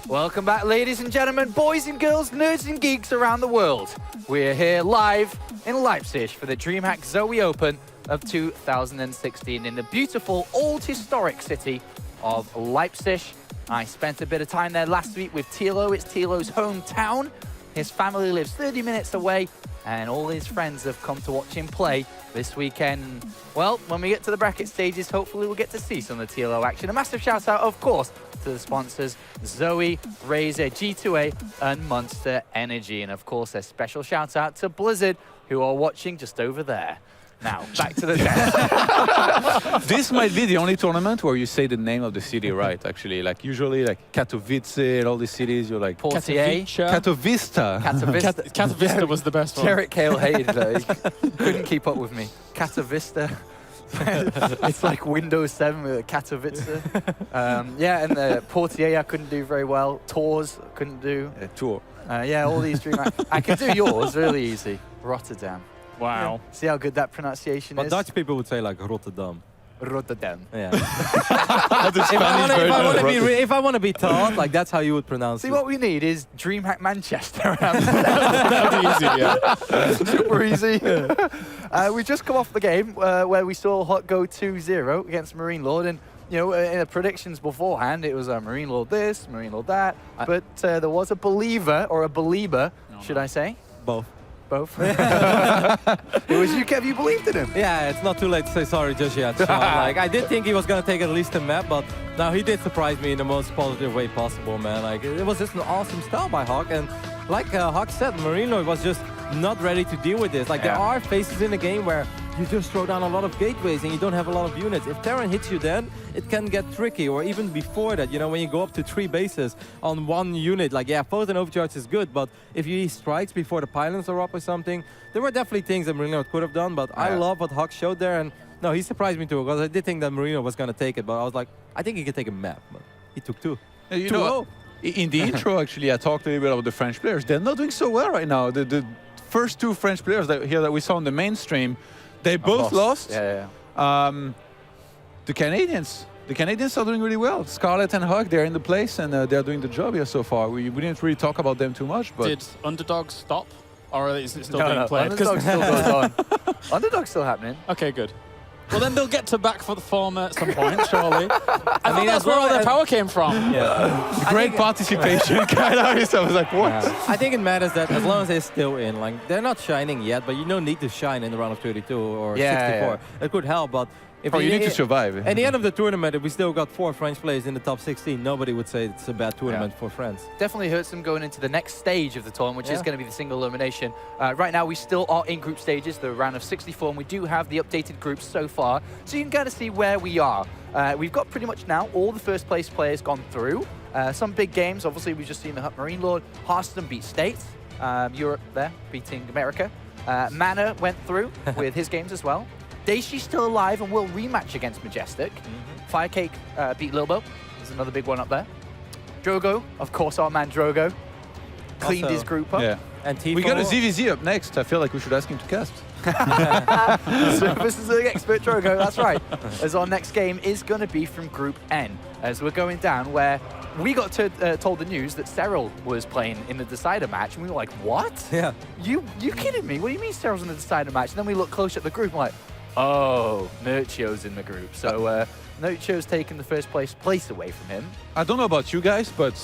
Welcome back, ladies and gentlemen, boys and girls, nerds and geeks around the world. We're here live in Leipzig for the DreamHack Zowie Open of 2016 in the beautiful old historic city of Leipzig. I spent a bit of time there last week with Tilo. It's Tilo's hometown. His family lives 30 minutes away, and all his friends have come to watch him play this weekend. Well, when we get to the bracket stages, hopefully we'll get to see some of the Tilo action. A massive shout out, of course, to the sponsors, Zowie, Razer, G2A, and Monster Energy. And of course, a special shout out to Blizzard, who are watching just over there. Now, back to the deck. This might be the only tournament where you say the name of the city right, actually. Like, usually, like, Katowice and all these cities, you're like... Portier. Katowista. Katowista was the best one. Jarrett Kale hated that. He couldn't keep up with me. Katowista. It's like Windows 7 with Katowice. Yeah, and Portier I couldn't do very well. Tours couldn't do. Tour. Yeah, all these DreamHack. I can do yours really easy. Rotterdam. Wow. Yeah. See how good that pronunciation But is? Dutch people would say like Rotterdam. Rotterdam. Yeah. If if I want to be taught, like that's how you would pronounce See, it. what we need is DreamHack Manchester. That'd be easy, yeah. Super easy. We just come off the game where we saw Hot go 2-0 against Marine Lord, and you know, in the predictions beforehand, it was Marine Lord this, Marine Lord that, but there was a believer, or a believer, should I say? Both. Both. It was you, Kev, you believed in him. Yeah, it's not too late to say sorry just yet, Sean. Like, I did think he was going to take at least a map, but now he did surprise me in the most positive way possible, man. Like, it was just an awesome style by Hawk, and like Hawk said, Marine Lord was just not ready to deal with this. Like, there are phases in the game where you just throw down a lot of gateways and you don't have a lot of units. If Terran hits you then, it can get tricky, or even before that, you know, when you go up to 3 bases on 1 unit, like, yeah, Photon Overcharge is good, but if you strikes before the pylons are up or something, there were definitely things that Marino could have done, but I love what Hawk showed there, and no, he surprised me too, because I did think that Marino was going to take it, but I was like, I think he could take a map, but he took 2. You know, in the intro, actually, I talked a little bit about the French players. They're not doing so well right now. The first 2 French players that we saw on the mainstream, they both lost. Yeah. The Canadians are doing really well. Scarlet and Hawk, they're in the place, and they're doing the job here so far. We didn't really talk about them too much, but... Did Underdog stop? Or is it still being played? Underdog still goes on. Underdog's still happening. Okay, good. Well, then they'll get to back for the form at some point, surely. I mean, that's where all their power came from. Yeah. Great participation. Kind of, I was like, what? I think it matters that as long as they're still in, like, they're not shining yet, but you don't need to shine in the round of 32 or 64. It could help, but if you need to survive. At the end of the tournament, if we still got 4 French players in the top 16, nobody would say it's a bad tournament for France. Definitely hurts them going into the next stage of the tournament, which is going to be the single elimination. Right now, we still are in group stages, the round of 64, and we do have the updated groups so far, so you can kind of see where we are. We've got pretty much now all the first place players gone through. Some big games, obviously, we've just seen the Marine Lord. Hearthstone beat States. Europe there, beating America. Mana went through with his games as well. Daichi's still alive and will rematch against Majestic. Firecake beat Lilbo. There's another big one up there. Drogo, of course, our man Drogo, cleaned his group up. Yeah. And We got a ZvZ up next. I feel like we should ask him to cast. This is the expert Drogo, that's right. As our next game is going to be from Group N, as we're going down where we got told the news that Serral was playing in the decider match, and we were like, what? Yeah. You kidding me? What do you mean Serral's in the decider match? And then we look closer at the group and we're like, oh, Nurchio's in the group. So Nurchio's taken the first place away from him. I don't know about you guys, but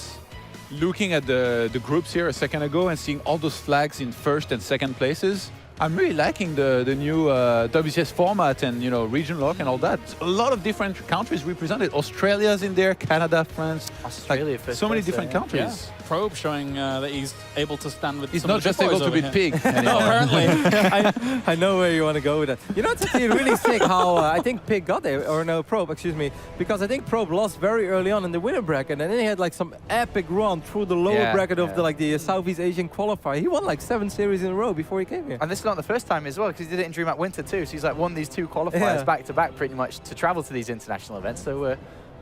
looking at the groups here a second ago and seeing all those flags in first and second places, I'm really liking the new WCS format and, you know, region lock and all that. A lot of different countries represented. Australia's in there, Canada, France. Australia, like, so many different countries. Yeah. Probe showing that he's able to stand with He's some not of the just big able boys to beat over Pig here. anymore. No, apparently. I know where you want to go with that. You know, it's actually really sick how I think Pig got there, or no, Probe, excuse me, because I think Probe lost very early on in the winner bracket, and then he had like some epic run through the lower bracket of the Southeast Asian qualifier. He won like 7 series in a row before he came here. And this is not the first time as well, because he did it in DreamHack Winter too. So he's like won these 2 qualifiers back to back pretty much to travel to these international events. So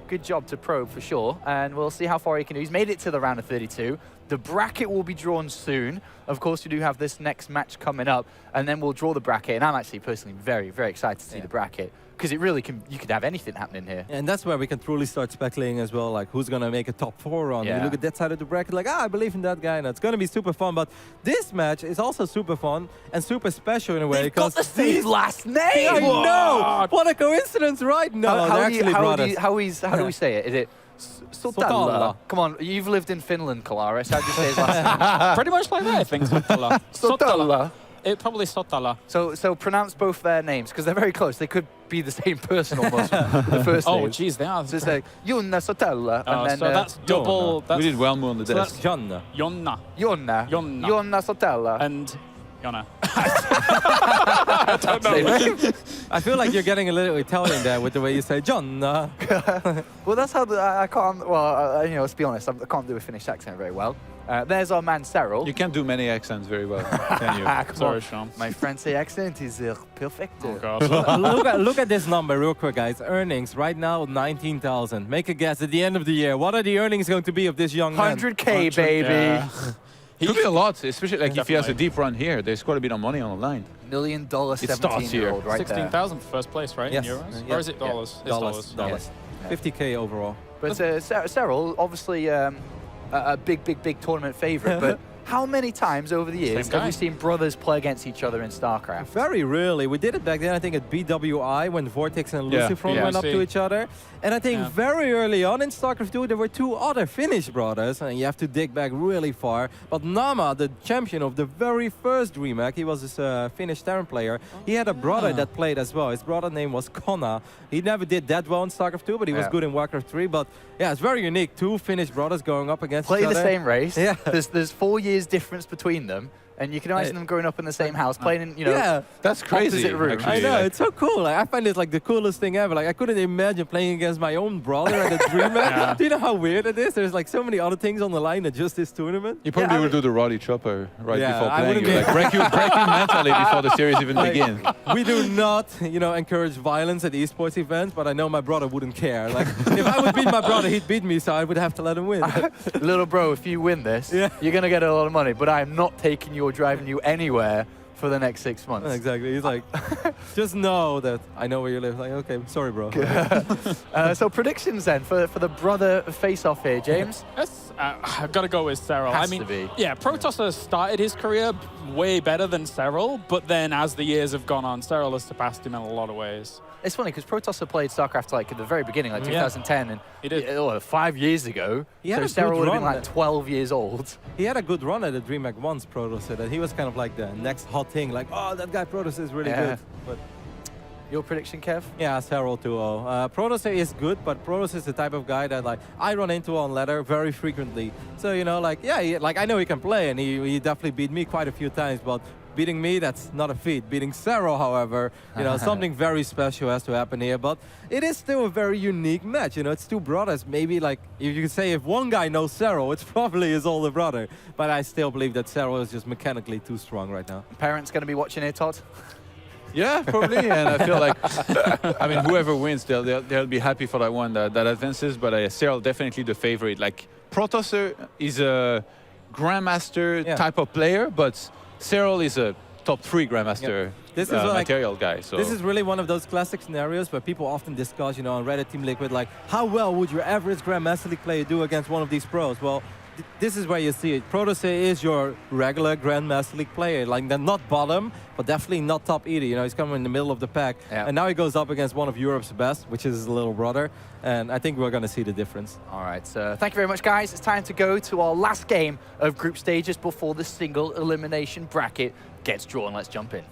good job to Probe for sure. And we'll see how far he can do. He's made it to the round of 32. The bracket will be drawn soon. Of course, we do have this next match coming up, and then we'll draw the bracket. And I'm actually personally very, very excited to see the bracket, because it really can, you could have anything happening here. And that's where we can truly start speculating as well, like who's going to make a top 4 run. Yeah. You look at that side of the bracket, like, I believe in that guy, and it's going to be super fun. But this match is also super fun and super special in a way. They've got the same last name! I know! What a coincidence, right? No, they're actually brothers. How do we say it? Is it Sotalla? Sotalla. Come on, you've lived in Finland, Kalaris. How do you say his last name? Pretty much like that, I think. Sotalla. Sotalla. It probably Sotalla. So pronounce both their names, because they're very close. They could be the same person almost, the first name. Oh, geez, they are. So it's like, Jonna Sotalla, and then... so that's double... Jonna. That's, We did well more on the so desk. That's Jonna. Jonna. Jonna. Jonna. Jonna Sotalla. And Jonna. I don't know. I feel like you're getting a little Italian there with the way you say Jonna. Well, that's how I can't... Well, you know, let's be honest, I can't do a Finnish accent very well. There's our man, Serral. You can't do many accents very well, can you? Come Sorry, on. Sean. My French accent is perfect. Oh, God. look at this number real quick, guys. Earnings right now, 19,000. Make a guess at the end of the year. What are the earnings going to be of this young man? 100K, baby. Yeah. Could be a lot, especially like if he has a Definitely. deep run here. There's quite a bit of money on the line. $1 million starts 17-year-old here. right there. 16,000 for first place, right? Yes. In euros? Yeah. Or is it dollars? It's Dollars. dollars. Yeah. 50K overall. But Serral, obviously a big tournament favorite, but how many times over the years Same have guy. we seen brothers play against each other in StarCraft? Very rarely. We did it back then, I think, at BWI when Vortex and Yeah. Lucifron Yeah. went up to See. each other. And I think Yeah. very early on in StarCraft 2, there were 2 other Finnish brothers, and you have to dig back really far. But Nama, the champion of the very first DreamHack, he was this Finnish Terran player. He had a brother that played as well. His brother name was Konna. He never did that well in StarCraft 2, but he was Yeah. good in Warcraft 3. But yeah, it's very unique. 2 Finnish brothers going up against Play each the other. same race. Yeah. There's 4 years difference between them, and you can imagine them growing up in the same house, playing in, you know, Yeah. That's crazy. opposite rooms. actually, I know, like- it's so cool. Like, I find it like the coolest thing ever. Like, I couldn't imagine playing against my own brother at a DreamHack. Yeah. Do you know how weird it is? There's like so many other things on the line than just this tournament. You probably I would do the Roddy Chopper right Yeah, before I playing. wouldn't You, be- like, break you mentally before the series even Like, begins. We do not, you know, encourage violence at esports events, but I know my brother wouldn't care. Like, if I would beat my brother, he'd beat me, so I would have to let him win. little bro, if you win this, Yeah. you're going to get a lot of money, but I'm not taking you or driving you anywhere for the next 6 months. Exactly. He's like, just know that I know where you live. Like, okay, sorry, bro. So predictions then for the brother face-off here, James? I've got to go with Serral. Has I mean, to be. yeah, Protosser started his career way better than Serral, but then as the years have gone on, Serral has surpassed him in a lot of ways. It's funny because Protosser played StarCraft like at the very beginning, like Yeah. 2010, and He did. 5 years ago. He had So a good Serral would have been run like there. 12 years old. He had a good run at the DreamHack once, Protosser. That he was kind of like the next hot thing. Like, oh, that guy Protosser is really Yeah. good. But Your prediction, Kev? yeah, Serral 2-0. Protosser is good, but Protosser is the type of guy that like I run into on ladder very frequently. So, you know, like, yeah, like I know he can play, and he definitely beat me quite a few times, but beating me, that's not a feat. Beating Serral, however, you know, something very special has to happen here, but it is still a very unique match. You know, it's 2 brothers. Maybe like, if you could say if one guy knows Serral, it's probably his older brother. But I still believe that Serral is just mechanically too strong right now. Parents going to be watching here, Todd? Yeah, probably. And I feel like, I mean, whoever wins, they'll be happy for that one that advances. But Serral definitely the favorite. Like Protosser is a grandmaster type of player, but Serral is a top 3 grandmaster This is like, material guy. So this is really one of those classic scenarios where people often discuss, you know, on Reddit Team Liquid, like, how well would your average Grandmaster League player do against one of these pros? Well, this is where you see it. Protosser is your regular Grandmaster League player. Like, they're not bottom, but definitely not top either. You know, he's coming in the middle of the pack. Yeah. And now he goes up against one of Europe's best, which is his little brother. And I think we're going to see the difference. All right, thank you very much, guys. It's time to go to our last game of group stages before the single elimination bracket gets drawn. Let's jump in.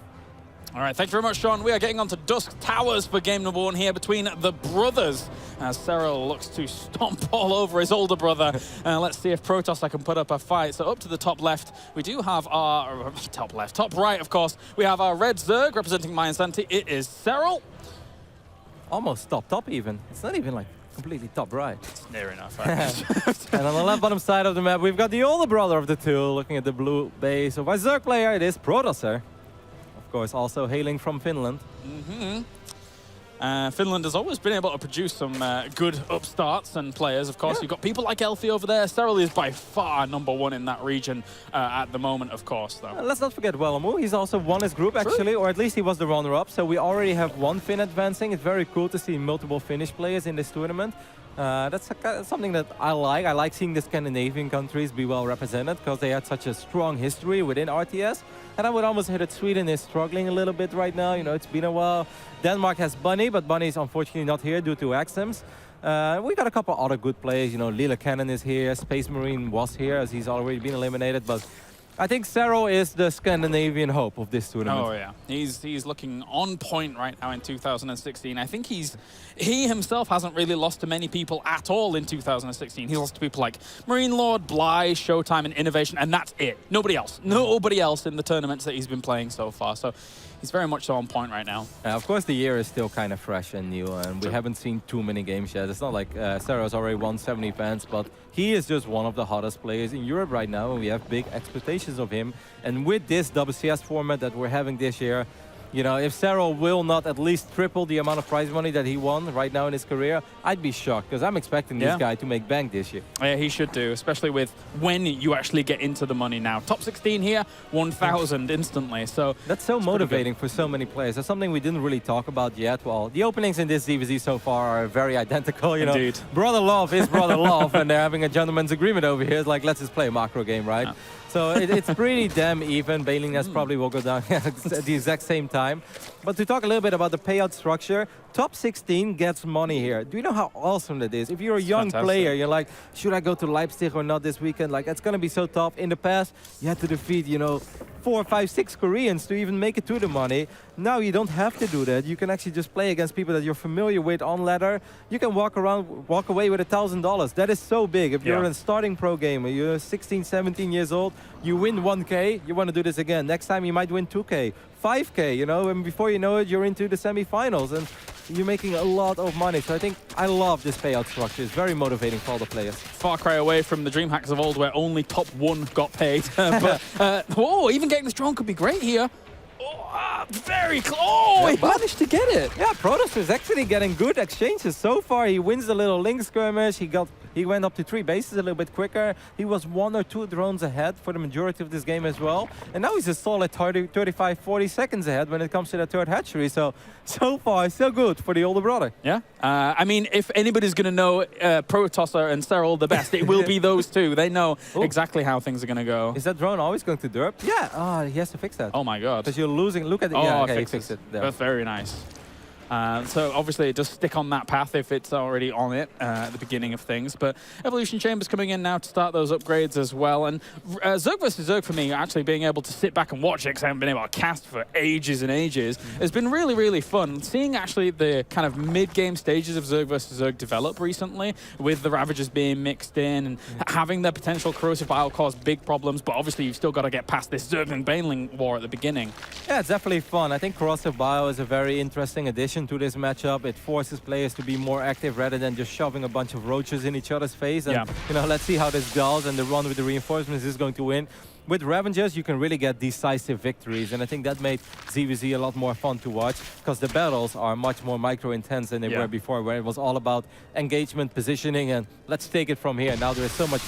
All right, thank you very much, Sean. We are getting on to Dusk Towers for game number 1 here between the brothers, as Serral looks to stomp all over his older brother. Let's see if Protosser can put up a fight. So up to the top left, we do have our top right, of course. We have our red Zerg representing My Insanity. It is Serral. Almost top even. It's not even like completely top right. It's near enough. And on the left bottom side of the map, we've got the older brother of the 2, looking at the blue base of our Zerg player. It is Protosser. Of course, also hailing from Finland. Finland has always been able to produce some good upstarts and players. Of course, you've got people like Elfie over there. Serral is by far #1 in that region at the moment, of course, though. Let's not forget Wellamo. He's also won his group, actually, or at least he was the runner-up. So we already have one Finn advancing. It's very cool to see multiple Finnish players in this tournament. That's something that I like. I like seeing the Scandinavian countries be well represented because they had such a strong history within RTS. And I would almost hit that Sweden is struggling a little bit right now. You know, it's been a while. Denmark has Bunny, but Bunny is unfortunately not here due to Axims. We got a couple other good players. You know, Lila Cannon is here. Space Marine was here as he's already been eliminated. But I think Serral is the Scandinavian hope of this tournament. Oh yeah, he's looking on point right now in 2016. I think he himself hasn't really lost to many people at all in 2016. He lost to people like Marine Lord, Bly, Showtime, and Innovation, and that's it. Nobody else. Nobody else in the tournaments that he's been playing so far. So he's very much on point right now. Of course, the year is still kind of fresh and new, and we haven't seen too many games yet. It's not like Serral's already won 70 events, but he is just one of the hottest players in Europe right now, and we have big expectations of him. And with this WCS format that we're having this year, you know, if Serral will not at least triple the amount of prize money that he won right now in his career, I'd be shocked, because I'm expecting this guy to make bank this year. Yeah, he should do, especially with when you actually get into the money now. Top 16 here, 1,000 instantly. So that's so motivating for so many players. That's something we didn't really talk about yet. Well, the openings in this ZvZ so far are very identical. You know, brother love is brother love, and they're having a gentleman's agreement over here. It's like, let's just play a macro game, right? Yeah. So it's pretty damn even. Bailing Nest probably will go down at the exact same time. But to talk a little bit about the payout structure, top 16 gets money here. Do you know how awesome that is? If you're a young player, you're like, should I go to Leipzig or not this weekend? Like, it's going to be so tough. In the past, you had to defeat, you know, 4, 5, 6 Koreans to even make it to the money. Now you don't have to do that. You can actually just play against people that you're familiar with on ladder. You can walk away with $1,000. That is so big. If you're a starting pro gamer, you're 16, 17 years old, you win 1K, you want to do this again. Next time you might win 2K, 5K, you know, and before you know it, you're into the semifinals and you're making a lot of money. So I think I love this payout structure. It's very motivating for all the players. Far cry away from the DreamHacks of old where only top 1 got paid. But, whoa, even getting this drone could be great here. Very close. Oh, he managed to get it. Yeah, Protosser is actually getting good exchanges so far. He wins the little link skirmish. He went up to 3 bases a little bit quicker. He was 1 or 2 drones ahead for the majority of this game as well. And now he's a solid 35, 40 seconds ahead when it comes to the 3rd hatchery. So far, so good for the older brother. Yeah. I mean, if anybody's going to know Protosser and Serral the best, it will be those two. They know exactly how things are going to go. Is that drone always going to derp? Yeah. Oh, he has to fix that. Oh, my God. Because you're losing. Look at it. Oh, yeah, okay, he fixed it. There. That's very nice. So obviously it does stick on that path if it's already on it at the beginning of things. But Evolution Chamber's coming in now to start those upgrades as well. And Zerg vs. Zerg for me, actually being able to sit back and watch it because I haven't been able to cast for ages and ages, has been really, really fun. Seeing actually the kind of mid-game stages of Zerg vs. Zerg develop recently with the Ravagers being mixed in and having their potential corrosive bile cause big problems. But obviously you've still got to get past this Zerg and Baneling war at the beginning. Yeah, it's definitely fun. I think corrosive bile is a very interesting addition to this matchup. It forces players to be more active rather than just shoving a bunch of roaches in each other's face. And you know, let's see how this goes, and the run with the reinforcements is going to win. With Ravagers, you can really get decisive victories, and I think that made ZvZ a lot more fun to watch because the battles are much more micro-intense than they were before, where it was all about engagement, positioning, and let's take it from here. Now there is so much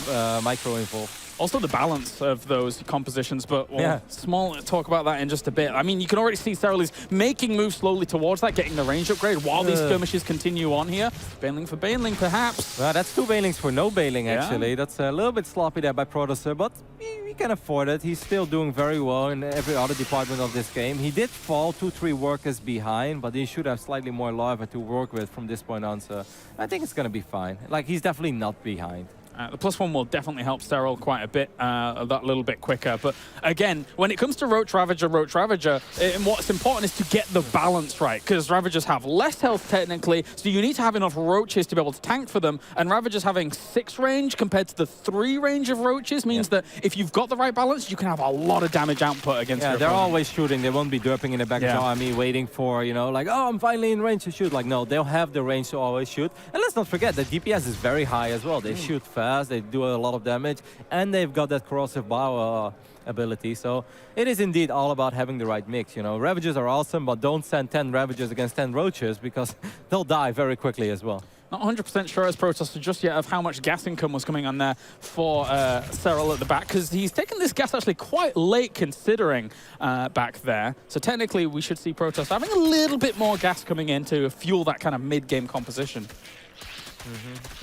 micro involved. Also the balance of those compositions, but small talk about that in just a bit. I mean, you can already see Serral is making moves slowly towards that, getting the range upgrade while these skirmishes continue on here. Baneling for Baneling, perhaps. Well, that's 2 Banelings for no Baneling, actually. That's a little bit sloppy there by Protosser, but we can afford it. He's still doing very well in every other department of this game. He did fall 2-3 workers behind, but he should have slightly more lava to work with from this point on, so I think it's going to be fine. Like, he's definitely not behind. The +1 will definitely help Serral quite a bit, that little bit quicker. But again, when it comes to Roach Ravager, and what's important is to get the balance right, because Ravagers have less health technically, so you need to have enough Roaches to be able to tank for them. And Ravagers having 6 range compared to the 3 range of Roaches means that if you've got the right balance, you can have a lot of damage output against your they're opponent. always shooting. They won't be derping in the back of the army waiting for, you know, like, oh, I'm finally in range to shoot. Like, no, they'll have the range to always shoot. And let's not forget that DPS is very high as well. They shoot fast. fast, they do a lot of damage, and they've got that corrosive bow ability. So it is indeed all about having the right mix. You know, Ravages are awesome, but don't send 10 Ravages against 10 Roaches because they'll die very quickly as well. Not 100% sure as Protosser just yet of how much gas income was coming on there for Serral at the back, because he's taken this gas actually quite late considering back there. So technically we should see Protosser having a little bit more gas coming in to fuel that kind of mid-game composition.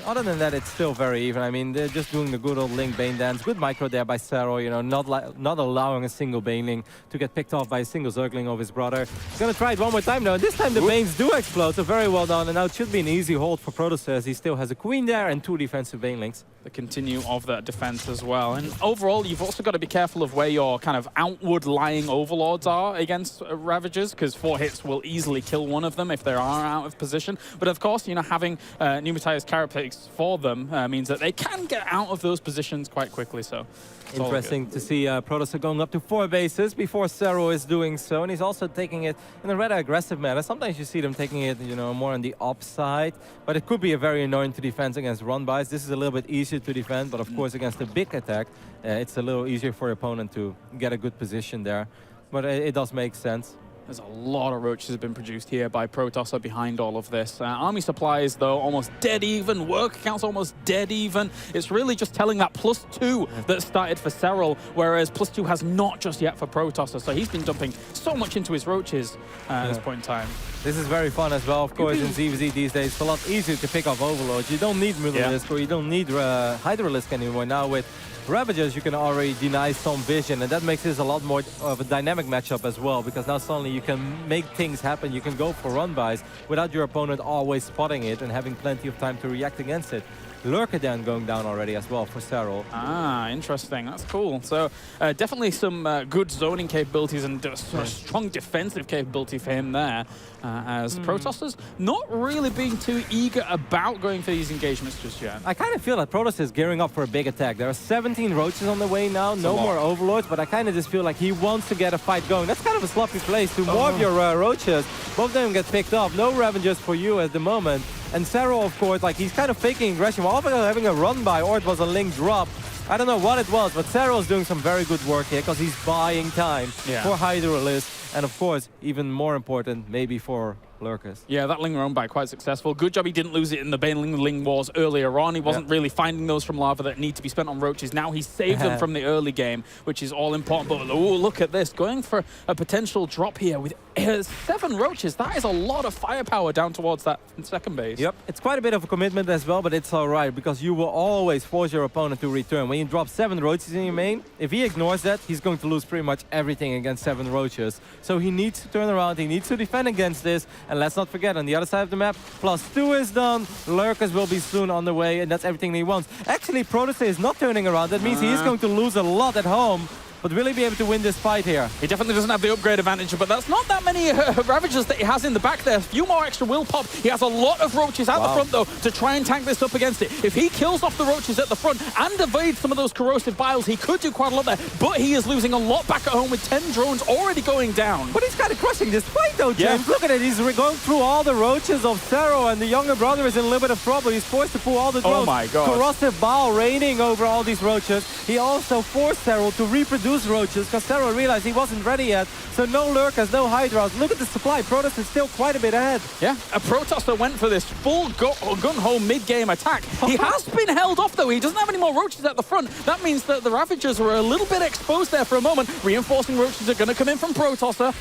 Other than that, it's still very even. I mean, they're just doing the good old Link Bane dance. Good micro there by Serral, you know, not allowing a single Baneling to get picked off by a single Zergling of his brother. He's gonna try it one more time now, and this time the Banes do explode, so very well done. And now it should be an easy hold for Protosser as he still has a Queen there and 2 defensive Banelings. The continue of that defense as well. And overall, you've also got to be careful of where your kind of outward lying overlords are against Ravagers, because 4 hits will easily kill one of them if they are out of position. But of course, you know, having Pneumatized Carapace for them means that they can get out of those positions quite quickly. So interesting to see Protosser going up to 4 bases before Serral is doing so, and he's also taking it in a rather aggressive manner. Sometimes you see them taking it, you know, more on the up side, but it could be a very annoying to defend against run-bys. This is a little bit easier to defend, but of course against a big attack, it's a little easier for your opponent to get a good position there. But it does make sense. There's a lot of roaches have been produced here by Protosser behind all of this. Army supplies, though, almost dead even. Work accounts almost dead even. It's really just telling that +2 that started for Serral, whereas +2 has not just yet for Protosser. So he's been dumping so much into his roaches at this point in time. This is very fun as well, of course, in ZvZ these days. It's a lot easier to pick off Overlords. You don't need Mutalisk or you don't need Hydralisk anymore. Now with Ravagers, you can already deny some vision, and that makes this a lot more of a dynamic matchup as well, because now suddenly you can make things happen. You can go for run-bys without your opponent always spotting it and having plenty of time to react against it. Lurker then going down already as well for Serral. Ah, interesting. That's cool. So definitely some good zoning capabilities and a strong defensive capability for him there. As Protosser's not really being too eager about going for these engagements just yet. I kind of feel that Protosser is gearing up for a big attack. There are 17 Roaches on the way now, no more Overlords, but I kind of just feel like he wants to get a fight going. That's kind of a sloppy place to warp your Roaches. Both of them get picked off. No Ravagers for you at the moment. And Serral, of course, like he's kind of faking aggression while having a run-by, or it was a link drop. I don't know what it was, but Serral is doing some very good work here because he's buying time for Hydralisk. And of course, even more important, maybe for Lurkers. Yeah, that Ling run by quite successful. Good job he didn't lose it in the Baneling Ling Wars earlier on. He wasn't really finding those from lava that need to be spent on roaches. Now he saved them from the early game, which is all important. But oh, look at this. Going for a potential drop here with 7 roaches. That is a lot of firepower down towards that second base. Yep, it's quite a bit of a commitment as well, but it's all right because you will always force your opponent to return. When you drop 7 roaches in your main, if he ignores that, he's going to lose pretty much everything against 7 roaches. So he needs to turn around, he needs to defend against this, and let's not forget, on the other side of the map, +2 is done, Lurkers will be soon on the way, and that's everything he wants. Actually, Protosser is not turning around, that means he is going to lose a lot at home. But will he be able to win this fight here? He definitely doesn't have the upgrade advantage, but that's not that many Ravagers that he has in the back there. A few more extra will pop. He has a lot of roaches at the front, though, to try and tank this up against it. If he kills off the roaches at the front and evades some of those corrosive biles, he could do quite a lot there. But he is losing a lot back at home with 10 drones already going down. But he's kind of crushing this fight, though, James. Look at it. He's going through all the roaches of Serral, and the younger brother is in a little bit of trouble. He's forced to pull all the drones. Oh, my God. Corrosive bile raining over all these roaches. He also forced Serral to reproduce roaches, because Serral realized he wasn't ready yet. So no Lurkers, no Hydras. Look at the supply. Protosser is still quite a bit ahead. Yeah, a Protosser went for this full gun-ho mid-game attack. He has been held off, though. He doesn't have any more roaches at the front. That means that the Ravagers were a little bit exposed there for a moment. Reinforcing roaches are going to come in from Protosser.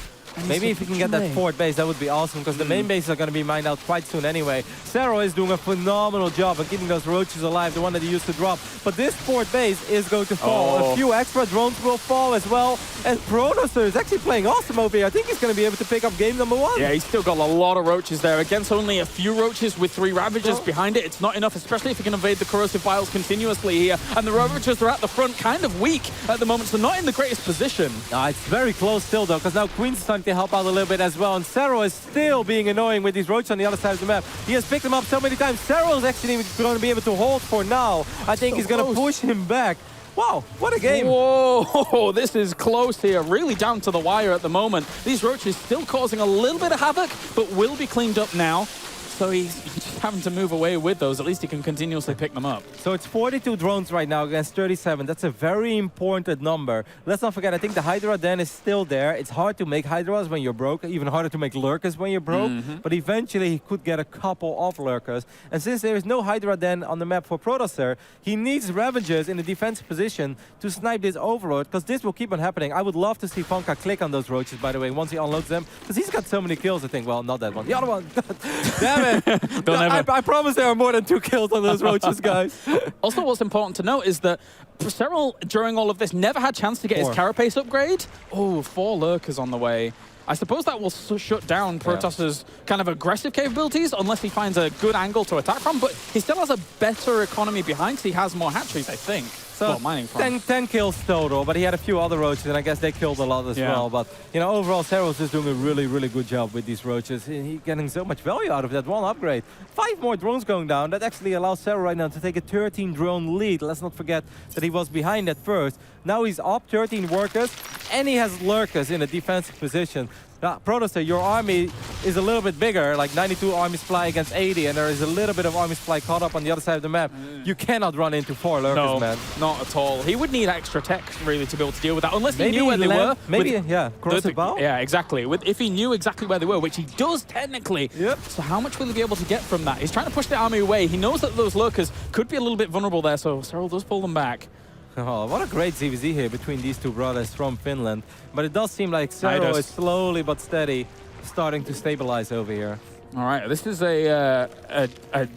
Maybe if he can get that 4th base, that would be awesome, because the main bases are going to be mined out quite soon anyway. Serral is doing a phenomenal job of keeping those roaches alive, the one that he used to drop. But this 4th base is going to fall. A few extra drones will fall as well. And Protosser is actually playing awesome over here. I think he's going to be able to pick up game number 1. Yeah, he's still got a lot of roaches there. Against only a few roaches with 3 Ravagers behind it, it's not enough, especially if he can evade the corrosive biles continuously here. And the Ravagers are at the front, kind of weak at the moment, so not in the greatest position. It's very close still, though, because now Queen's starting to help out a little bit as well. And Serral is still being annoying with these roaches on the other side of the map. He has picked them up so many times. Serral is actually going to be able to hold for now. I think he's going to push him back. Wow, what a game. Whoa, this is close here. Really down to the wire at the moment. These roaches still causing a little bit of havoc, but will be cleaned up now. So he's just having to move away with those. At least he can continuously pick them up. So it's 42 drones right now against 37. That's a very important number. Let's not forget, I think the Hydra Den is still there. It's hard to make Hydras when you're broke, even harder to make Lurkers when you're broke. But eventually he could get a couple of Lurkers. And since there is no Hydra Den on the map for Protosser, he needs Ravagers in the defensive position to snipe this Overlord, because this will keep on happening. I would love to see Fonka click on those roaches, by the way, once he unloads them, because he's got so many kills, I think. Well, not that one. The other one. Damn it. I promise there are more than 2 kills on those roaches, guys. Also, what's important to note is that Serral, during all of this, never had a chance to get his carapace upgrade. Oh, 4 Lurkers on the way. I suppose that will shut down Protosser's kind of aggressive capabilities unless he finds a good angle to attack from, but he still has a better economy behind, so he has more hatcheries, I think. So mining from. 10 kills total, but he had a few other roaches, and I guess they killed a lot as well. But, you know, overall, Serral's just doing a really, really good job with these roaches. He's getting so much value out of that one upgrade. 5 more drones going down. That actually allows Serral right now to take a 13-drone lead. Let's not forget that he was behind at first. Now he's up 13 workers, and he has Lurkers in a defensive position. Now, Protosser, your army is a little bit bigger, like 92 army supply against 80, and there is a little bit of army supply caught up on the other side of the map. You cannot run into 4 Lurkers, man. Not at all. He would need extra tech, really, to be able to deal with that, unless he knew where they were. Maybe, yeah, corrosive bow? Yeah, exactly. If he knew exactly where they were, which he does technically. Yep. So how much will he be able to get from that? He's trying to push the army away. He knows that those Lurkers could be a little bit vulnerable there, so Serral does pull them back. Oh, what a great ZvZ here between these 2 brothers from Finland. But it does seem like Serral is slowly but steady starting to stabilize over here. All right, this is a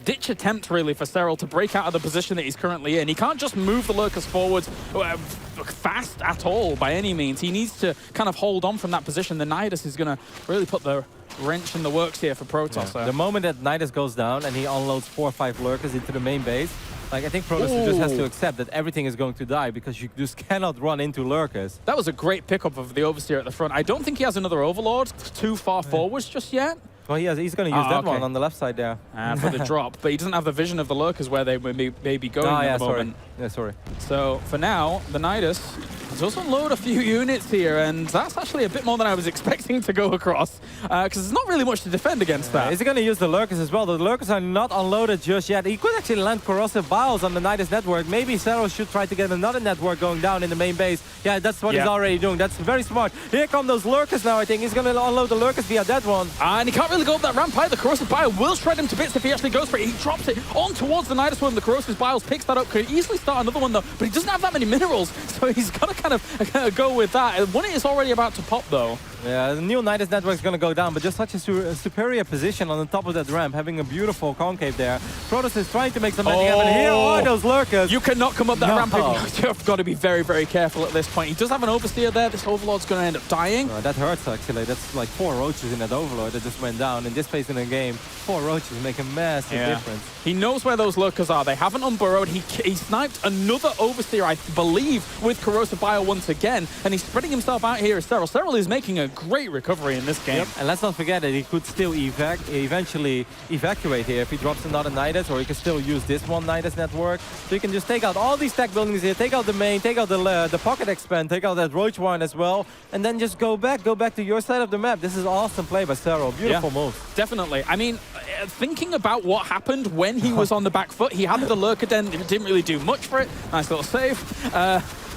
ditch attempt, really, for Serral to break out of the position that he's currently in. He can't just move the Lurkers forward fast at all, by any means. He needs to kind of hold on from that position. The Nidus is going to really put the wrench in the works here for Protosser. Yeah. The moment that Nidus goes down and he unloads 4 or 5 Lurkers into the main base, like, I think Protosser just has to accept that everything is going to die because you just cannot run into Lurkers. That was a great pickup of the Overseer at the front. I don't think he has another Overlord too far forwards just yet. Well, he's going to use that one on the left side there. For the drop, but he doesn't have the vision of the Lurkers where they may be going at the moment. Sorry. So, for now, the Nidus does unload a few units here, and that's actually a bit more than I was expecting to go across, because there's not really much to defend against that. Is he going to use the Lurkers as well? The Lurkers are not unloaded just yet. He could actually land corrosive biles on the Nidus network. Maybe Serral should try to get another network going down in the main base. Yeah, that's what he's already doing. That's very smart. Here come those Lurkers now, I think. He's going to unload the Lurkers via that one. And he can't really go up that ramp either. The corrosive bile will shred him to bits if he actually goes for it. He drops it on towards the Nidus one. The corrosive biles picks that up. Could easily start another one, though, but he doesn't have that many minerals, so he's got to kind of go with that. One is already about to pop, though. Yeah, the new Nidus network is going to go down, but just such a superior position on the top of that ramp, having a beautiful concave there. Protosser is trying to make some magic happen. Here are those Lurkers. You cannot come up that ramp. You've got to be very, very careful at this point. He does have an Overseer there. This Overlord's going to end up dying. That hurts, actually. That's like 4 roaches in that Overlord that just went down. In this phase in the game, 4 roaches make a massive difference. He knows where those Lurkers are. They haven't unburrowed. He sniped another Overseer, I believe, with corrosive bile once again, and he's spreading himself out here as Serral. Serral is making a great recovery in this game. And let's not forget that he could still eventually evacuate here if he drops another Nidus, or he can still use this one Nidus network. So you can just take out all these tech buildings here, take out the main, take out the pocket expand, take out that roach one as well, and then just go back to your side of the map. This is awesome play by Serral. Beautiful move. Definitely. I mean, thinking about what happened when he was on the back foot, he had the Lurker Den, it didn't really do much for it. Nice little save.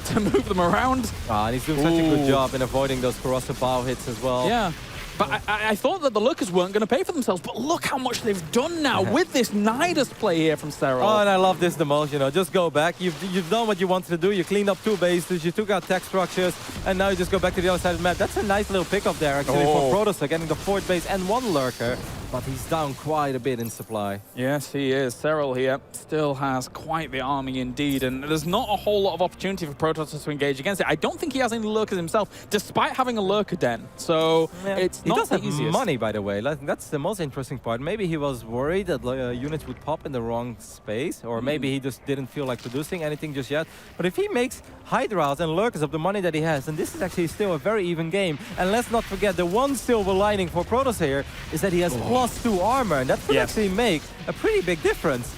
To move them around. And he's doing such a good job in avoiding those corrosive bow hits as well. Yeah. But I thought that the Lurkers weren't going to pay for themselves, but look how much they've done now with this Nidus play here from Serral. Oh, and I love this the most, you know, just go back. You've done what you wanted to do. You cleaned up 2 bases, you took out tech structures, and now you just go back to the other side of the map. That's a nice little pickup there, actually, for Protosser, getting the 4th base and 1 Lurker. But he's down quite a bit in supply. Yes, he is. Serral here still has quite the army indeed, and there's not a whole lot of opportunity for Protosser to engage against it. I don't think he has any Lurkers himself, despite having a Lurker Den. So it's not the easiest. He does have money, by the way. That's the most interesting part. Maybe he was worried that units would pop in the wrong space, or maybe he just didn't feel like producing anything just yet. But if he makes Hydras and Lurkers of the money that he has, then this is actually still a very even game. And let's not forget, the one silver lining for Protosser here is that he has +2 armor, and that could actually make a pretty big difference.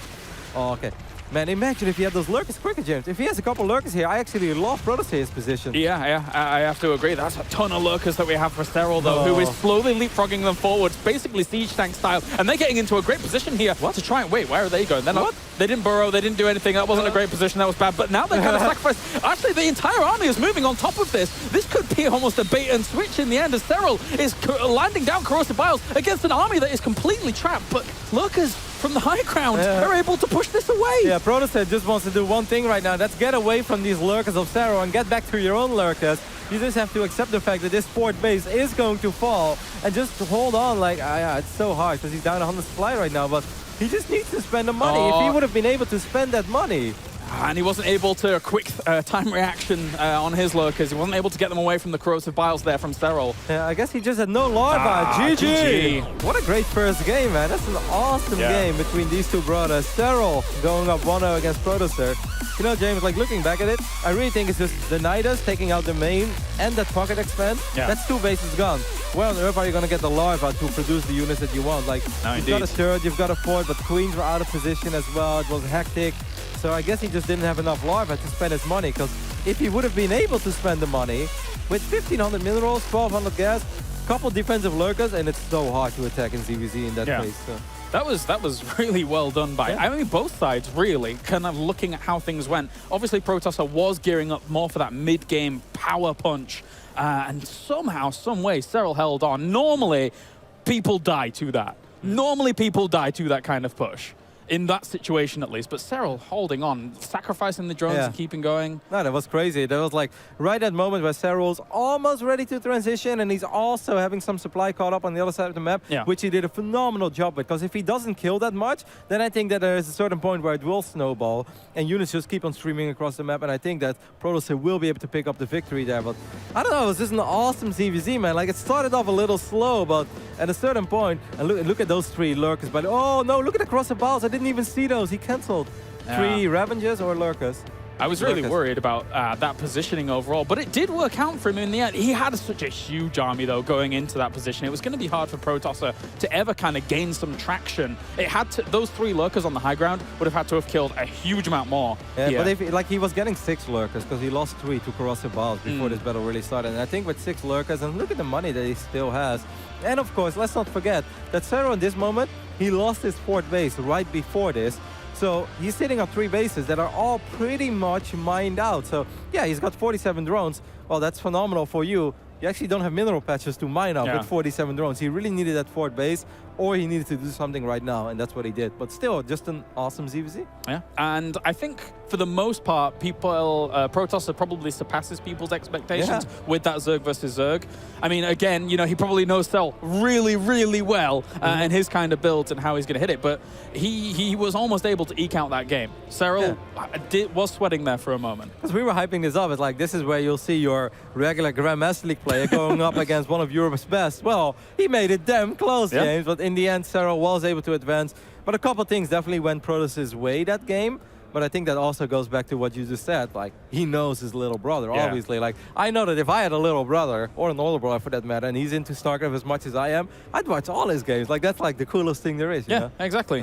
Oh, okay. Man, imagine if he had those lurkers quicker, James. If he has a couple lurkers here, I actually love Protosser's position. Yeah, I have to agree. That's a ton of lurkers that we have for Serral, though, who is slowly leapfrogging them forwards, basically siege tank style. And they're getting into a great position here to try and wait. Where are they going? They're not, they didn't burrow, they didn't do anything. That wasn't a great position. That was bad. But now they're kind of sacrificed. Actually, the entire army is moving on top of this. This could be almost a bait and switch in the end, as Serral is landing down corrosive biles against an army that is completely trapped. But lurkers from the high ground are able to push this away. Yeah, Protosser just wants to do one thing right now. That's get away from these lurkers of Serral and get back to your own lurkers. You just have to accept the fact that this fort base is going to fall and just hold on. Like, yeah, it's so hard because he's down 100 supply right now, but he just needs to spend the money. If he would have been able to spend that money. And he wasn't able to quick time reaction on his lurkers. He wasn't able to get them away from the corrosive biles there from Serral. Yeah, I guess he just had no larva. GG. What a great first game, man. That's an awesome game between these two brothers. Serral going up 1-0 against Protosser. You know, James, like looking back at it, I really think it's just the Nidus taking out the main and that pocket expand. That's 2 bases gone. Where on earth are you going to get the larva to produce the units that you want? Like, you've got a third, you've got a fourth, but queens were out of position as well. It was hectic. So I guess he just didn't have enough larva to spend his money, because if he would have been able to spend the money with 1,500 minerals, 1,200 gas, couple defensive lurkers, and it's so hard to attack in ZvZ in that case. So. That was really well done by, I mean, both sides, really, kind of looking at how things went. Obviously, Protosser was gearing up more for that mid-game power punch, and somehow, some way, Serral held on. Normally, people die to that. Normally, people die to that kind of push. In that situation, at least. But Serral holding on, sacrificing the drones and keeping going. No, that was crazy. That was like right at the moment where Serral's almost ready to transition, and he's also having some supply caught up on the other side of the map, which he did a phenomenal job with. Because if he doesn't kill that much, then I think that there is a certain point where it will snowball, and units just keep on streaming across the map, and I think that Protosser will be able to pick up the victory there. But I don't know, it was just an awesome ZvZ, man. Like, it started off a little slow, but at a certain point, and look at those 3 lurkers. But oh no, look at the cross of balls. I didn't even see those. He cancelled 3 Ravengers or lurkers. I was really worried about that positioning overall, but it did work out for him in the end. He had such a huge army, though, going into that position. It was going to be hard for Protosser to ever kind of gain some traction. It had to, those 3 lurkers on the high ground would have had to have killed a huge amount more. Yeah, but if, like, he was getting 6 lurkers because he lost 3 to corrosive balls before this battle really started. And I think with 6 lurkers, and look at the money that he still has. And of course, let's not forget that Serral in this moment, he lost his 4th base right before this. So he's sitting on 3 bases that are all pretty much mined out. So yeah, he's got 47 drones. Well, that's phenomenal for you. You actually don't have mineral patches to mine up with 47 drones. He really needed that 4th base, or he needed to do something right now, and that's what he did. But still, just an awesome ZvZ. Yeah, and I think for the most part, people, Protosser probably surpasses people's expectations with that Zerg versus Zerg. I mean, again, you know, he probably knows Serral really, really well and his kind of builds and how he's going to hit it, but he was almost able to eke out that game. Serral was sweating there for a moment. Because we were hyping this up, it's like, this is where you'll see your regular Grandmaster League player going up against one of Europe's best. Well, he made it damn close, James, but in the end, Serral was able to advance. But a couple things definitely went Protosser's way that game. But I think that also goes back to what you just said. Like, he knows his little brother, obviously. Like, I know that if I had a little brother, or an older brother for that matter, and he's into StarCraft as much as I am, I'd watch all his games. Like, that's like the coolest thing there is, you know? Exactly.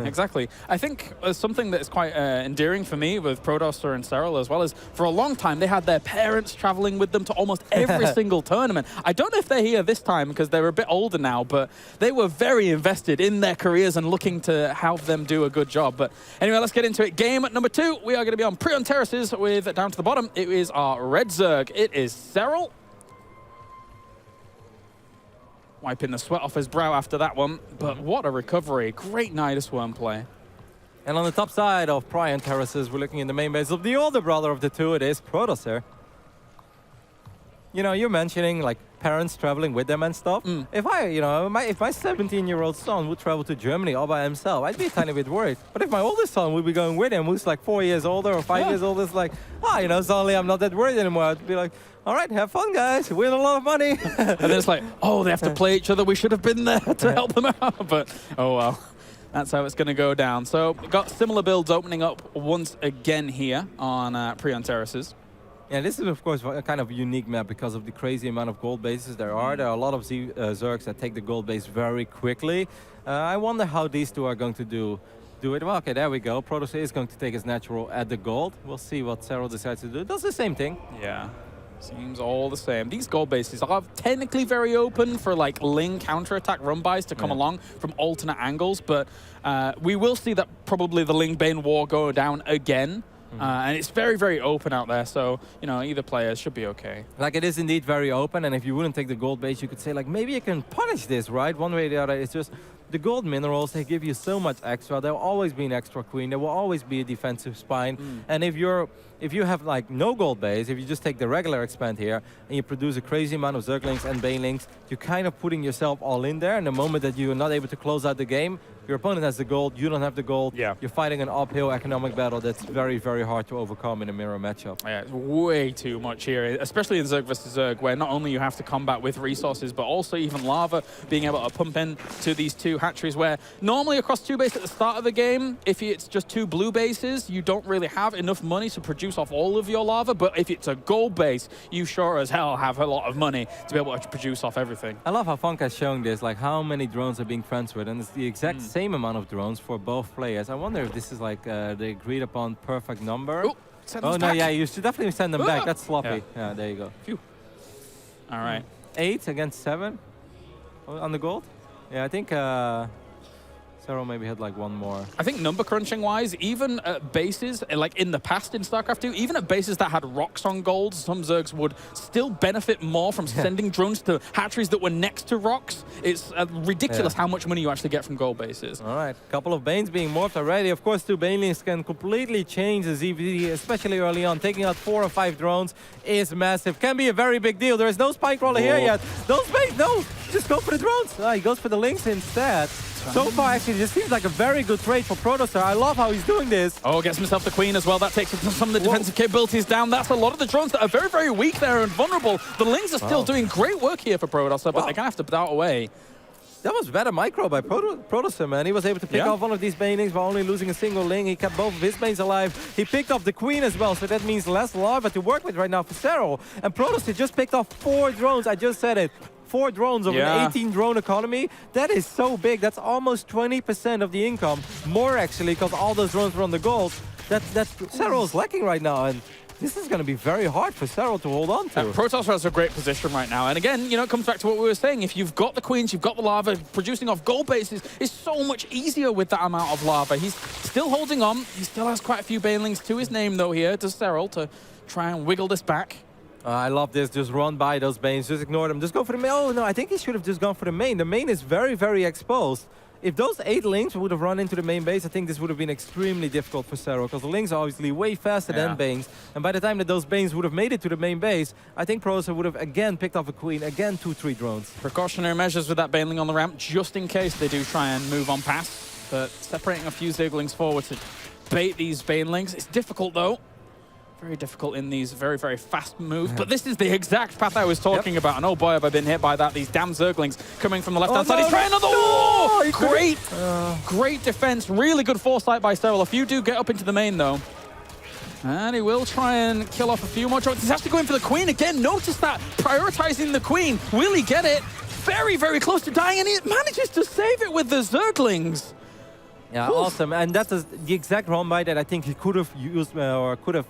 I think something that is quite endearing for me with Protosser and Serral as well is, for a long time, they had their parents traveling with them to almost every single tournament. I don't know if they're here this time because they're a bit older now, but they were very invested in their careers and looking to help them do a good job. But anyway, let's get into it. Game number 2. We are going to be on Prion Terraces with, down to the bottom, it is our red Zerg. It is Serral. Wiping the sweat off his brow after that one, but what a recovery. Great Nidus Worm play. And on the top side of Prion Terraces, we're looking in the main base of the older brother of the two. It is Protosser. You know, you're mentioning like parents traveling with them and stuff. If I, you know, if my 17-year-old son would travel to Germany all by himself, I'd be a tiny bit worried. But if my oldest son would be going with him, who's like 4 years older or 5 years older, it's like, you know, suddenly I'm not that worried anymore. I'd be like, all right, have fun, guys. Win a lot of money. And then it's like, oh, they have to play each other. We should have been there to help them out. But, oh, well. That's how it's going to go down. So, got similar builds opening up once again here on Prion Terraces. Yeah, this is, of course, a kind of unique map because of the crazy amount of gold bases there are. There are a lot of Zergs that take the gold base very quickly. I wonder how these two are going to do. do it. Well, okay, there we go. Protosser is going to take his natural at the gold. We'll see what Serral decides to do. Does the same thing. Yeah. Seems all the same. These gold bases are technically very open for like Ling counterattack run bys to come along from alternate angles, but we will see that probably the Ling Bane war go down again. And it's very, very open out there, so, you know, either player should be okay. Like, it is indeed very open, and if you wouldn't take the gold base, you could say, like, maybe you can punish this, right? One way or the other. It's just the gold minerals, they give you so much extra. There will always be an extra queen. There will always be a defensive spine. And if you have, like, no gold base, if you just take the regular expand here, and you produce a crazy amount of Zerglings and Banelings, you're kind of putting yourself all in there, and the moment that you are not able to close out the game, your opponent has the gold, you don't have the gold. Yeah. You're fighting an uphill economic battle that's very, very hard to overcome in a mirror matchup. Yeah, it's way too much here, especially in Zerg versus Zerg, where not only you have to combat with resources, but also even lava, being able to pump in to these two hatcheries, where normally across two bases at the start of the game, if it's just two blue bases, you don't really have enough money to produce off all of your lava, but if it's a gold base, you sure as hell have a lot of money to be able to produce off everything. I love how Funk has shown this, like how many drones are being transferred, and it's the exact same amount of drones for both players. I wonder if this is like the agreed upon perfect number. Oh, no, back. yeah, you should definitely send them back. That's sloppy. Yeah, there you go. Phew. All right. 8 against 7 on the gold. Yeah, I think Serral maybe had like one more. I think number crunching wise, even at bases, like in the past in StarCraft 2, even at bases that had rocks on gold, some Zergs would still benefit more from sending drones to hatcheries that were next to rocks. It's ridiculous how much money you actually get from gold bases. All right, couple of Banes being morphed already. Of course, 2 Banelings can completely change the ZvZ, especially early on. Taking out 4 or 5 drones is massive. Can be a very big deal. There is no spike roller here yet. Those Banes, no, just go for the drones. He goes for the Lynx instead. So far, actually, this seems like a very good trade for Protosser. I love how he's doing this. Oh, gets himself the queen as well. That takes some of the defensive capabilities down. That's a lot of the drones that are very, very weak there and vulnerable. The Lings are still doing great work here for Protosser, but they're going to have to put out away. That was better micro by Protosser, man. He was able to pick off one of these Banelings while only losing a single Ling. He kept both of his Banes alive. He picked off the Queen as well, so that means less lava to work with right now for Serral. And Protosser just picked off 4 drones. I just said it. 4 drones of an 18 drone economy. That is so big. That's almost 20% of the income. More actually, because all those drones were on the gold. That Serral is lacking right now. And this is going to be very hard for Serral to hold on to. Protosser has a great position right now. And again, you know, it comes back to what we were saying. If you've got the queens, you've got the lava, producing off gold bases is so much easier with that amount of lava. He's still holding on. He still has quite a few Banelings to his name, though, here to Serral to try and wiggle this back. I love this. Just run by those Banes. Just ignore them. Just go for the main. Oh, no, I think he should have just gone for the main. The main is very, very exposed. If those 8 Lings would have run into the main base, I think this would have been extremely difficult for Serral, because the Lings are obviously way faster than Banes. And by the time that those Banes would have made it to the main base, I think Protosser would have again picked off a Queen, again 2-3 drones. Precautionary measures with that Baneling on the ramp, just in case they do try and move on past. But separating a few Zerglings forward to bait these Banelings. It's difficult, though. Very difficult in these very, very fast moves. But this is the exact path I was talking about. And oh boy, have I been hit by that. These damn Zerglings coming from the left-hand side. He's trying another... Great defense. Really good foresight by Serral. A few do get up into the main, though. And he will try and kill off a few more drones. He's actually going for the Queen again. Notice that. Prioritizing the Queen. Will he get it? Very, very close to dying. And he manages to save it with the Zerglings. Yeah, awesome. And that's the exact run by that I think he could have used or could have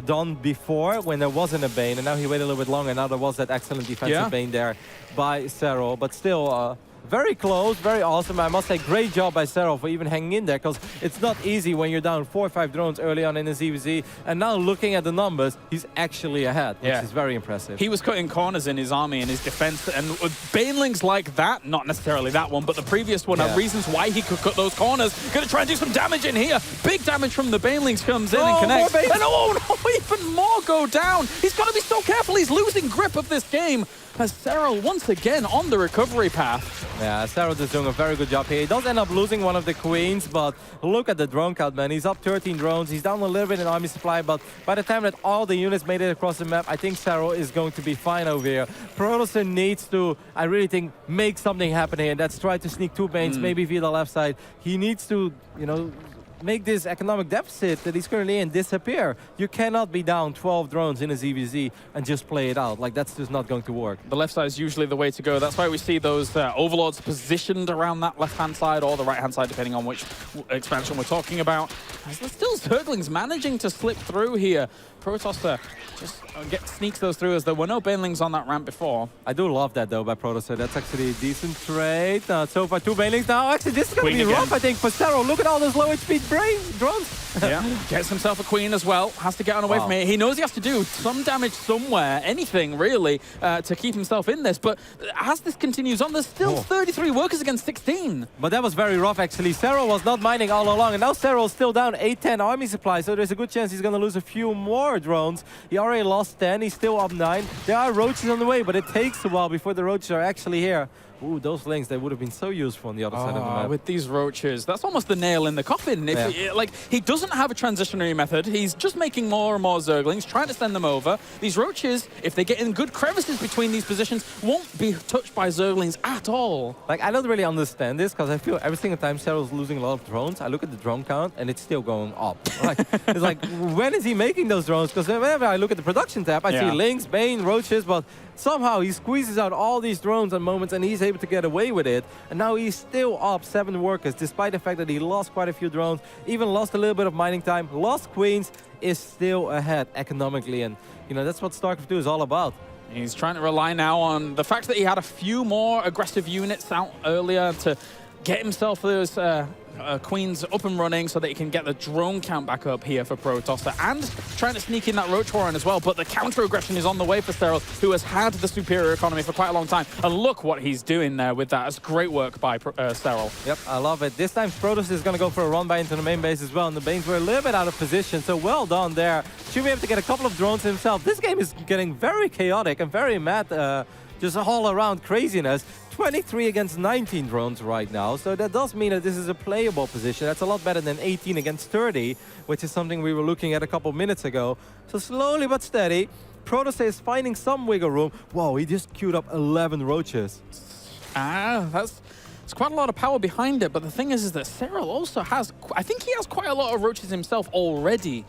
done before when there wasn't a Bane, and now he waited a little bit longer. Now there was that excellent defensive Bane there by Serral, but still very close, very awesome. I must say, great job by Serral for even hanging in there, because it's not easy when you're down 4 or 5 drones early on in the ZvZ. And now looking at the numbers, he's actually ahead, which is very impressive. He was cutting corners in his army and his defense, and Banelings like that, not necessarily that one, but the previous one, are reasons why he could cut those corners. Gonna try and do some damage in here. Big damage from the Banelings comes in and connects. And oh no, even more go down. He's got to be so careful. He's losing grip of this game. As Serral once again on the recovery path. Yeah, Serral is doing a very good job here. He does end up losing one of the Queens, but look at the drone count, man. He's up 13 drones. He's down a little bit in army supply, but by the time that all the units made it across the map, I think Serral is going to be fine over here. Protosser needs to, I really think, make something happen here. That's try to sneak 2 Banes, maybe via the left side. He needs to, you know, make this economic deficit that he's currently in disappear. You cannot be down 12 drones in a ZvZ and just play it out. Like, that's just not going to work. The left side is usually the way to go. That's why we see those overlords positioned around that left-hand side or the right-hand side, depending on which expansion we're talking about. As there's still Zerglings managing to slip through here. Protosser just sneaks those through, as there were no banelings on that ramp before. I do love that, though, by Protosser. That's actually a decent trade. So far, 2 banelings now. Actually, this is going to be rough, I think, for Serral. Look at all those low HP drones. Yeah, gets himself a queen as well. Has to get on away from it. He knows he has to do some damage somewhere, anything really, to keep himself in this. But as this continues on, there's still 33 workers against 16. But that was very rough, actually. Serral was not mining all along, and now Serral's still down 8-10 army supply, so there's a good chance he's going to lose a few more drones. He already lost 10. He's still up 9. There are roaches on the way, but it takes a while before the roaches are actually here. Ooh, those links, they would have been so useful on the other side of the map. With these roaches, that's almost the nail in the coffin. He doesn't have a transitionary method. He's just making more and more Zerglings, trying to send them over. These roaches, if they get in good crevices between these positions, won't be touched by Zerglings at all. Like, I don't really understand this, because I feel every single time Serral's losing a lot of drones, I look at the drone count, and it's still going up. Like, it's like, when is he making those drones? Because whenever I look at the production tab, I see links, bane, roaches, but somehow he squeezes out all these drones at moments, and he's able to get away with it. And now he's still up 7 workers, despite the fact that he lost quite a few drones, even lost a little bit of mining time, lost queens, is still ahead economically. And, you know, that's what StarCraft 2 is all about. He's trying to rely now on the fact that he had a few more aggressive units out earlier to get himself those queens up and running so that he can get the drone count back up here for Protosser, and trying to sneak in that Roach Warren as well. But the counter-aggression is on the way for Serral, who has had the superior economy for quite a long time. And look what he's doing there with that. It's great work by Serral. Yep, I love it. This time Protosser is going to go for a run by into the main base as well, and the Banes were a little bit out of position, so well done there. Should be able to get a couple of drones himself. This game is getting very chaotic and very mad, just all around craziness. 23 against 19 drones right now, so that does mean that this is a playable position. That's a lot better than 18 against 30, which is something we were looking at a couple minutes ago. So slowly but steady, Protosser is finding some wiggle room. Whoa, he just queued up 11 roaches. That's quite a lot of power behind it, but the thing is that Serral also has, I think he has quite a lot of roaches himself already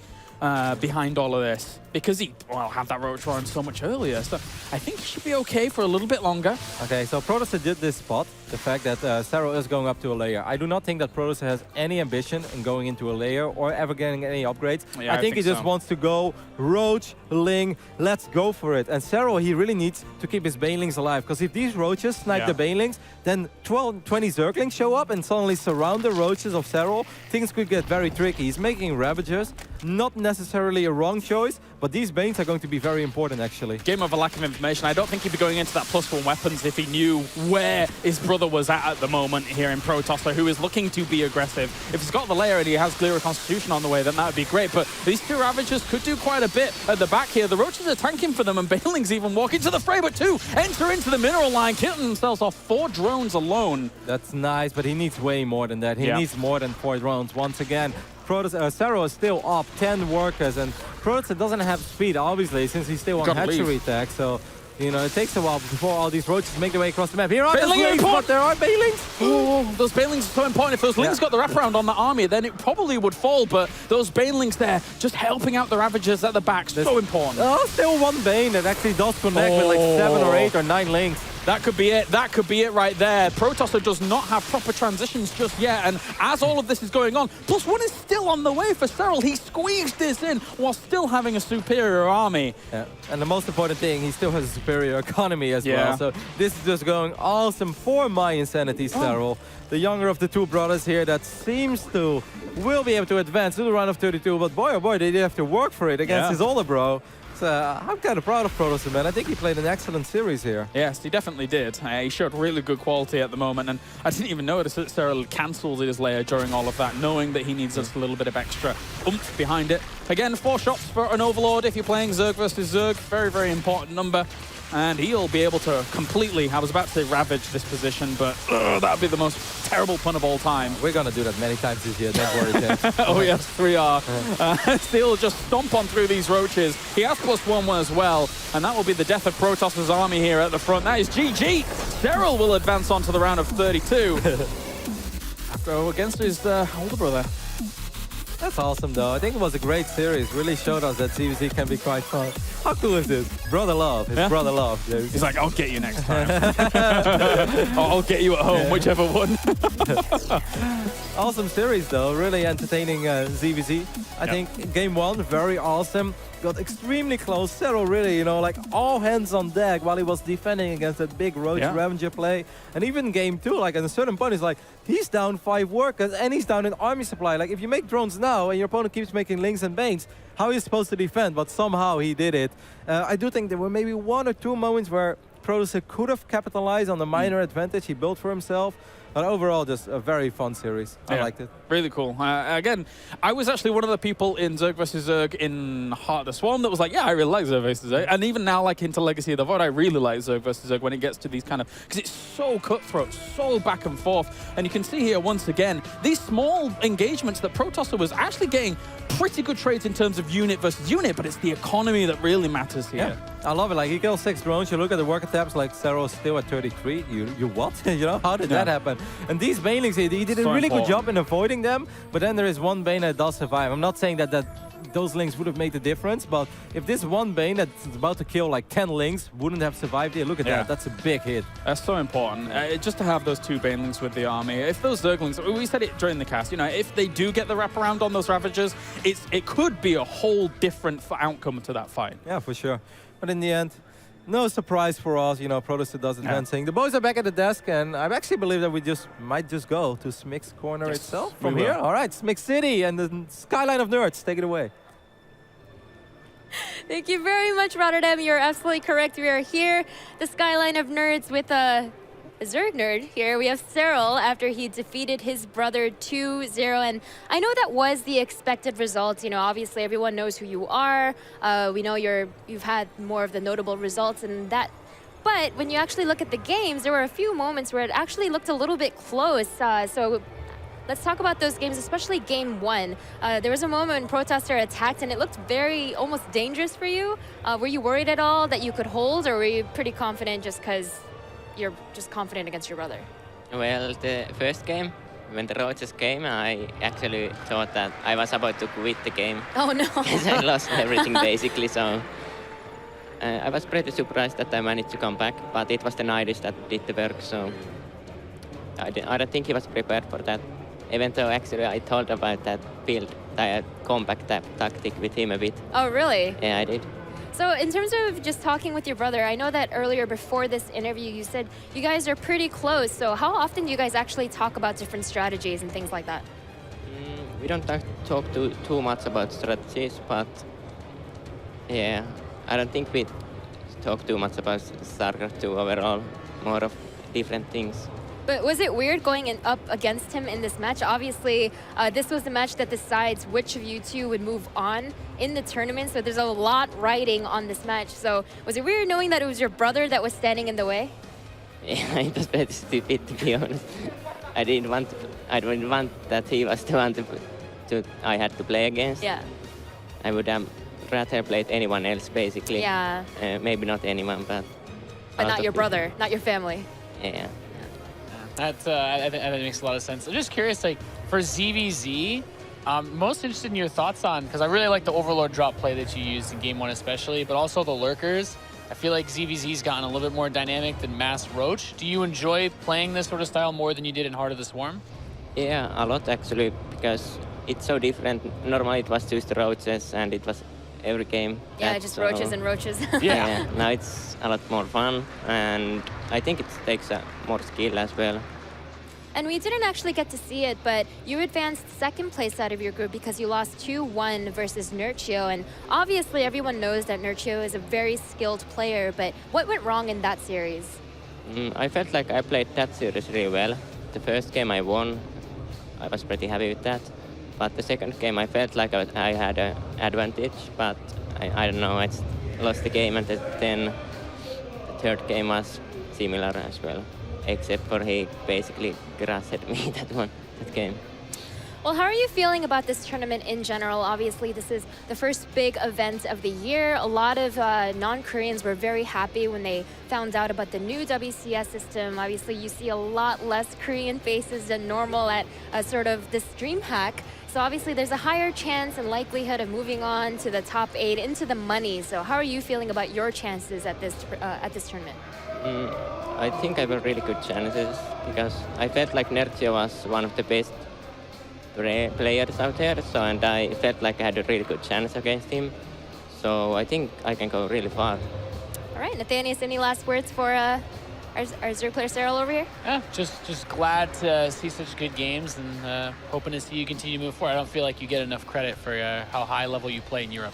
behind all of this, because he, had that roach run so much earlier. So I think he should be okay for a little bit longer. Okay, so Protosser did this spot, the fact that Serral is going up to a layer. I do not think that Protosser has any ambition in going into a layer or ever getting any upgrades. Yeah, I think he just wants to go roach, ling, let's go for it. And Serral, he really needs to keep his banelings alive, because if these roaches snipe the banelings, then 20 Zerglings show up and suddenly surround the roaches of Serral. Things could get very tricky. He's making Ravagers, not necessarily a wrong choice, but these Banes are going to be very important, actually. Game of a lack of information. I don't think he'd be going into that +1 weapons if he knew where his brother was at the moment here in Protosser, who is looking to be aggressive. If he's got the layer and he has Clear Constitution on the way, then that would be great. But these 2 Ravagers could do quite a bit at the back here. The Roaches are tanking for them, and Banelings even walk into the fray, but 2 enter into the mineral line, killing themselves off 4 drones alone. That's nice, but he needs way more than that. He needs more than 4 drones. Once again, Serral is still up 10 workers, and Protosser doesn't have speed, obviously, since he's still on hatchery tag. So, you know, it takes a while before all these roaches make their way across the map. Here are the lings, but there are Banelings. Oh, those Banelings are so important. If those lings got the wraparound on the army, then it probably would fall. But those Banelings there, just helping out the Ravagers at the back, so important. Oh, still 1 Bane that actually does connect with like 7 or 8 or 9 links. That could be it. That could be it right there. Protosser does not have proper transitions just yet. And as all of this is going on, +1 is still on the way for Serral. He squeezed this in while still having a superior army. Yeah. And the most important thing, he still has a superior economy as well. So this is just going awesome for my insanity, Serral. The younger of the 2 brothers here that seems to will be able to advance to the round of 32. But boy, oh boy, they did have to work for it against his older bro. I'm kind of proud of Protosser, man. I think he played an excellent series here. Yes, he definitely did. He showed really good quality at the moment, and I didn't even notice that Serral cancelled his layer during all of that, knowing that he needs just a little bit of extra oomph behind it. Again, 4 shots for an Overlord if you're playing Zerg versus Zerg. Very, very important number. And he'll be able to completely, I was about to say ravage this position, but that would be the most terrible pun of all time. We're going to do that many times this year, don't worry, Tim. Oh yes, we are. Still just stomp on through these roaches. He has +1 as well, and that will be the death of Protosser's army here at the front. That is GG. Serral will advance on to the round of 32. After against his older brother. That's awesome, though. I think it was a great series. Really showed us that ZvZ can be quite fun. How cool is this? Brother love. It's brother love, dude. He's like, I'll get you next time. Or I'll get you at home, whichever one. Awesome series, though. Really entertaining ZvZ. I think game one, very awesome. Got extremely close. Serral really, you know, like all hands on deck while he was defending against that big Roach Revenger play. And even game two, like at a certain point, it's like he's down 5 workers and he's down an army supply. Like if you make drones now and your opponent keeps making links and banes, how are you supposed to defend? But somehow he did it. I do think there were maybe 1 or 2 moments where Protosser could have capitalized on the minor advantage he built for himself. But overall, just a very fun series. I liked it. Really cool. Again, I was actually one of the people in Zerg vs. Zerg in Heart of the Swarm that was like, yeah, I really like Zerg vs. Zerg. And even now, like into Legacy of the VOD, I really like Zerg vs. Zerg when it gets to these kind of, because it's so cutthroat, so back and forth. And you can see here, once again, these small engagements that Protosser was actually getting pretty good trades in terms of unit versus unit, but it's the economy that really matters here. Yeah. I love it. Like, he kills 6 drones. You look at the worker tabs, like Serral's still at 33. You what? You know, how did that happen? And these banelings, he did a really good job in avoiding them, but then there is one bane that does survive. I'm not saying that those links would have made the difference, but if this one bane that's about to kill like 10 links wouldn't have survived it, look at that. That's a big hit. That's so important. Just to have those 2 banelings with the army. If those Zerglings, we said it during the cast, you know, if they do get the wraparound on those Ravagers, it could be a whole different outcome to that fight. Yeah, for sure. But in the end, no surprise for us, you know, Protosser does advancing. The boys are back at the desk, and I actually believe that we might just go to Smix's corner itself from here. All right, Smix City and the skyline of nerds. Take it away. Thank you very much, Rotterdam. You're absolutely correct. We are here, the skyline of nerds, with a Zerg nerd here. We have Serral after he defeated his brother 2-0, and I know that was the expected result. You know, obviously everyone knows who you are. We know you've had more of the notable results and that. But when you actually look at the games, there were a few moments where it actually looked a little bit close. So let's talk about those games, especially game 1. There was a moment when Protosser attacked and it looked very almost dangerous for you. Were you worried at all that you could hold, or were you pretty confident just because you're just confident against your brother? Well, the first game, when the Roaches came, I actually thought that I was about to quit the game. Oh no. Because I lost everything basically, so I was pretty surprised that I managed to come back, but it was the Irish that did the work, so I don't think he was prepared for that. Even though actually I told about that build, that comeback tactic with him a bit. Oh really? Yeah, I did. So in terms of just talking with your brother, I know that earlier before this interview you said you guys are pretty close. So how often do you guys actually talk about different strategies and things like that? We don't talk too much about strategies, but yeah, I don't think we talk too much about StarCraft 2 overall, more of different things. But was it weird going up against him in this match? Obviously, this was the match that decides which of you two would move on in the tournament, so there's a lot riding on this match. So was it weird knowing that it was your brother that was standing in the way? Yeah, it was pretty stupid, to be honest. I didn't want that he was the one I had to play against. Yeah. I would have rather played anyone else, basically. Yeah. Maybe not anyone, but... But not your brother, not your family. Yeah. I think that makes a lot of sense. I'm just curious, like, for ZvZ, most interested in your thoughts on, because I really like the Overlord drop play that you used in Game 1 especially, but also the Lurkers. I feel like ZvZ's gotten a little bit more dynamic than Mass Roach. Do you enjoy playing this sort of style more than you did in Heart of the Swarm? Yeah, a lot actually, because it's so different. Normally it was just Roaches and it was every game. Yeah, just Roaches and Roaches. Yeah, now it's a lot more fun, and I think it takes more skill as well. And we didn't actually get to see it, but you advanced second place out of your group because you lost 2-1 versus Nurchio. And obviously everyone knows that Nurchio is a very skilled player, but what went wrong in that series? I felt like I played that series really well. The first game I won, I was pretty happy with that. But the second game I felt like I had an advantage, but I don't know, I just lost the game, and then the third game was similar as well. Except for he basically crushed me that game. Well, how are you feeling about this tournament in general? Obviously, this is the first big event of the year. A lot of non-Koreans were very happy when they found out about the new WCS system. Obviously, you see a lot less Korean faces than normal at sort of this DreamHack. So obviously there's a higher chance and likelihood of moving on to the top 8 into the money. So how are you feeling about your chances at this tournament? I think I have really good chances because I felt like Nertio was one of the best players out there, so and I felt like I had a really good chance against him. So I think I can go really far. All right, Nathanius, any last words for our Zerg player Serral over here? Yeah, just glad to see such good games and hoping to see you continue to move forward. I don't feel like you get enough credit for how high level you play in Europe.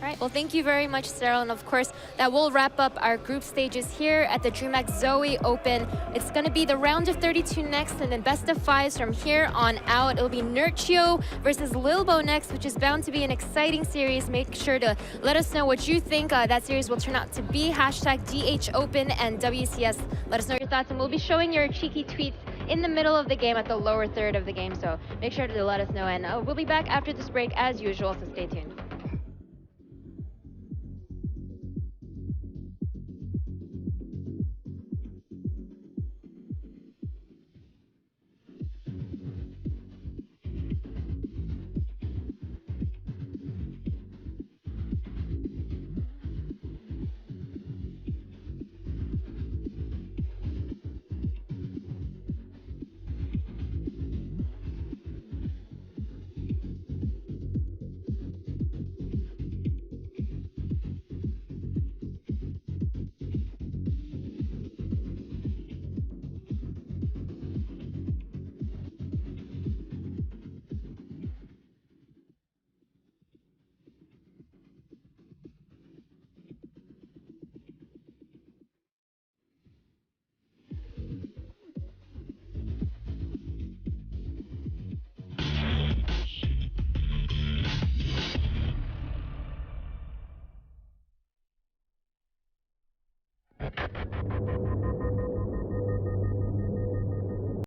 All right, well, thank you very much, Serral. And of course, that will wrap up our group stages here at the DreamHack Zowie Open. It's going to be the round of 32 next, and then best of 5s from here on out. It'll be Nertio versus Lilbo next, which is bound to be an exciting series. Make sure to let us know what you think that series will turn out to be. Hashtag DHOpen and WCS. Let us know your thoughts, and we'll be showing your cheeky tweets in the middle of the game at the lower third of the game. So make sure to let us know, and we'll be back after this break as usual, so stay tuned.